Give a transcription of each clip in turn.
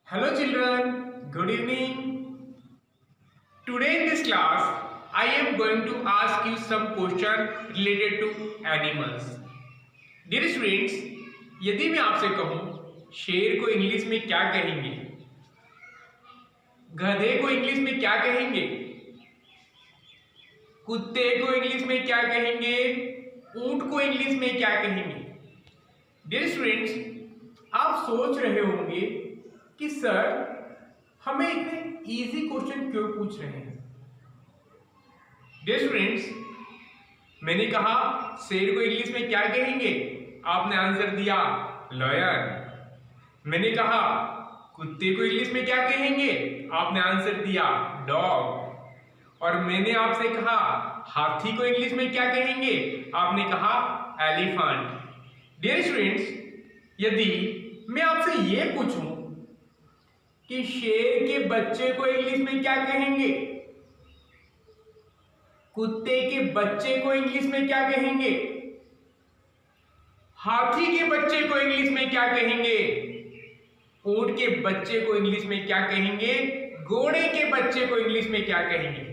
Hello children, good evening. Today in this class, I am going to ask you some question related to animals. Dear students, यदि मैं आपसे कहूँ शेर को English में क्या कहेंगे, गधे को इंग्लिश में क्या कहेंगे, कुत्ते को इंग्लिश में क्या कहेंगे, ऊंट को इंग्लिश में क्या कहेंगे। डियर स्टूडेंट्स, आप सोच रहे होंगे कि सर हमें इतने इजी क्वेश्चन क्यों पूछ रहे हैं। डियर स्टूडेंट्स, मैंने कहा शेर को इंग्लिश में क्या कहेंगे, आपने आंसर दिया लॉयन। मैंने कहा कुत्ते को इंग्लिश में क्या कहेंगे, आपने आंसर दिया डॉग। और मैंने आपसे कहा हाथी को इंग्लिश में क्या कहेंगे, आपने कहा एलिफेंट। डियर स्टूडेंट्स, यदि मैं आपसे ये पूछूं कि शेर के बच्चे को इंग्लिश में क्या कहेंगे, कुत्ते के बच्चे को इंग्लिश में क्या कहेंगे, हाथी के बच्चे को इंग्लिश में क्या कहेंगे, ऊंट के बच्चे को इंग्लिश में क्या कहेंगे, घोड़े के बच्चे को इंग्लिश में क्या कहेंगे।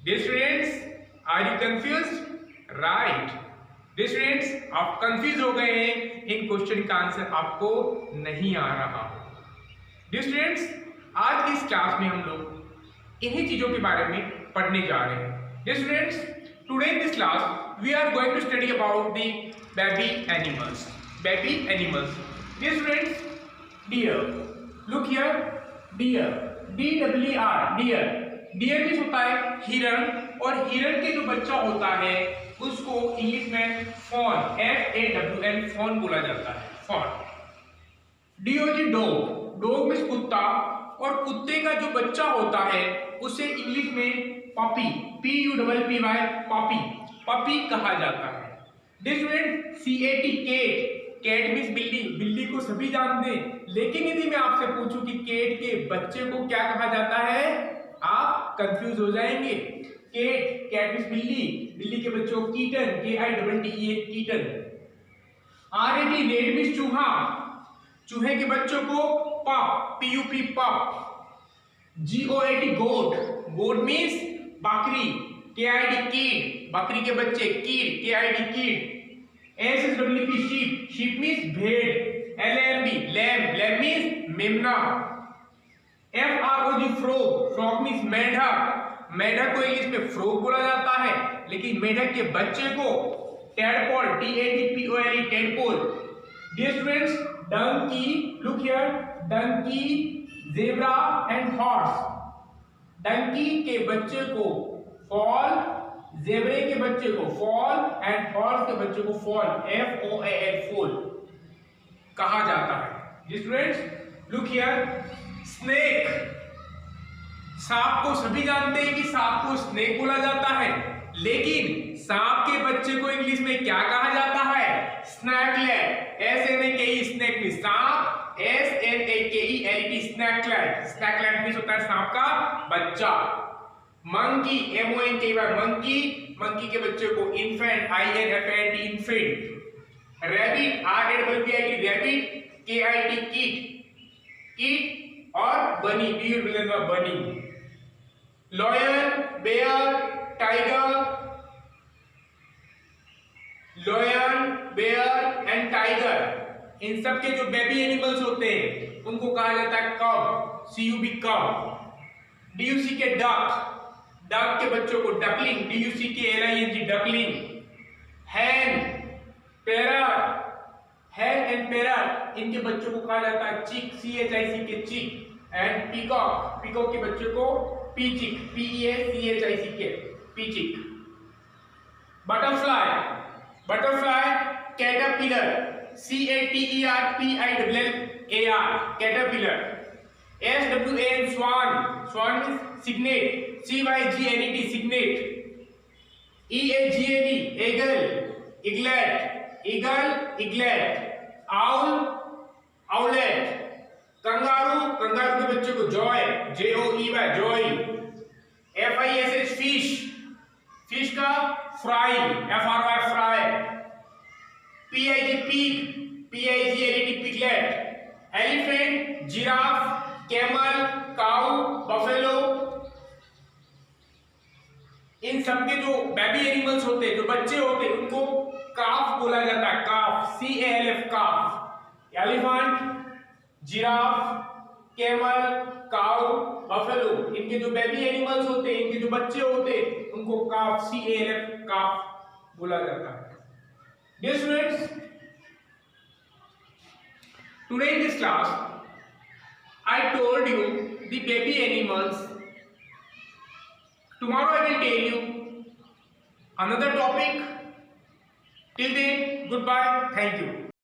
Dear students, are you confused? Right. Dear students, आप कंफ्यूज हो गए हैं, इन क्वेश्चन का आंसर आपको नहीं आ रहा। डियर स्टूडेंट्स, आज की इस क्लास में हम लोग इन्हीं चीजों के बारे में पढ़ने जा रहे हैं। Dear students, today in this class we are going to study about the baby animals. Baby animals. Dear students, dear, look here, dear, DEER, dear. Dear means होता है हिरण, और हिरण के जो बच्चा होता है उसको इंग्लिश में फॉन, FAWN, फॉन बोला जाता है, fawn. DOG, dog, dog means कुत्ता, और कुत्ते का जो बच्चा होता है उसे इंग्लिश में पपी, PUPPY, पपी, पपी कहा जाता है। Dear student, CAT, cat, cat means बिल्ली, बिल्ली को सभी जानते हैं, लेकिन यदि मैं आपसे पूछूं कि केट के बच्चे को क्या कहा जाता है, आप कंफ्यूज हो जाएंगे। केट, कैट मींस बिल्ली, बिल्ली के बच्चों को Keaton, KITTEN, Keaton. RAT, rate means चूहा, चूहे के बच्चों को पप, PUP, पप। GOAT, गोट, गोट मींस बकरी, KID, कीड, बकरी के बच्चे कीड, KID, कीड। SSWP, शीप, शीप मींस भेड़। LAMB, लैम, लैम मींस मेमना। FROG, फ्रॉग, फ्रॉग मींस मेढक, मेढक को इंग्लिश में फ्रॉग बोला जाता है, लेकिन मेढक के बच्चे को tadpole, TADPOLE, tadpole. Dear students, donkey, look here, donkey, zebra and horse. Donkey के बच्चे को फॉल, ज़ेब्रे के बच्चे को फॉल, एंड हॉर्स के बच्चे को फॉल, FOAL, फॉल कहा जाता है। Dear students, look here, snake, सांप को सभी जानते हैं कि सांप को स्नेक बोला जाता है, लेकिन सांप के बच्चे को इंग्लिश में क्या कहा जाता है, स्नैकलेट, SNAKE, स्नेक मींस सांप, SNAKELET, स्नैकलेट, स्नैकलेट मींस होता है सांप का बच्चा। मंकी, MONKY, मंकी, मंकी के बच्चे को infant, INFANT, infant. Rabbit, RABBIT, rabbit, KIT, kit, kit. और bunny, bunny. Lion, bear, tiger, lion, bear and tiger, इन सब के जो बेबी एनिमल्स होते हैं उनको कहा जाता है कब, CUB, कब। DUC के डक, डक के बच्चों को duckling, DUCKLING, duckling. Hen, parrot, hen and parrot, इनके बच्चों को कहा जाता है चिक, CHICK, चिक। एंड पीकॉक, पीकॉक के बच्चों को peachick, PEACHICK, peachick. Butterfly, butterfly, caterpillar, CATERPILLAR, caterpillar. SWAN, swan, swan means cygnet, CYGNET, cygnet. EAGLE, eagle, eaglet, eagle, eaglet. Owl, owlet. Kangaroo, kangaroo के बच्चे को joey, JOEY, joey. FISH, fish, fish का fry, FRY, fry. PIG, pig, PIGLET, piglet. Elephant, giraffe, camel, cow, buffalo, इन सब के जो baby animals होते हैं, जो बच्चे होते हैं, उनको काफ बोला जाता है। काफ, CALF, काफ। Elephant, giraffe, camel, cow, buffalo, इनके जो बेबी एनिमल्स होते हैं, इनके जो बच्चे होते हैं, उनको काफ, CALF, काफ बोला जाता है। Dear students, today in this class I told you the baby animals. Tomorrow I will tell you another topic. Till then, goodbye. Thank you.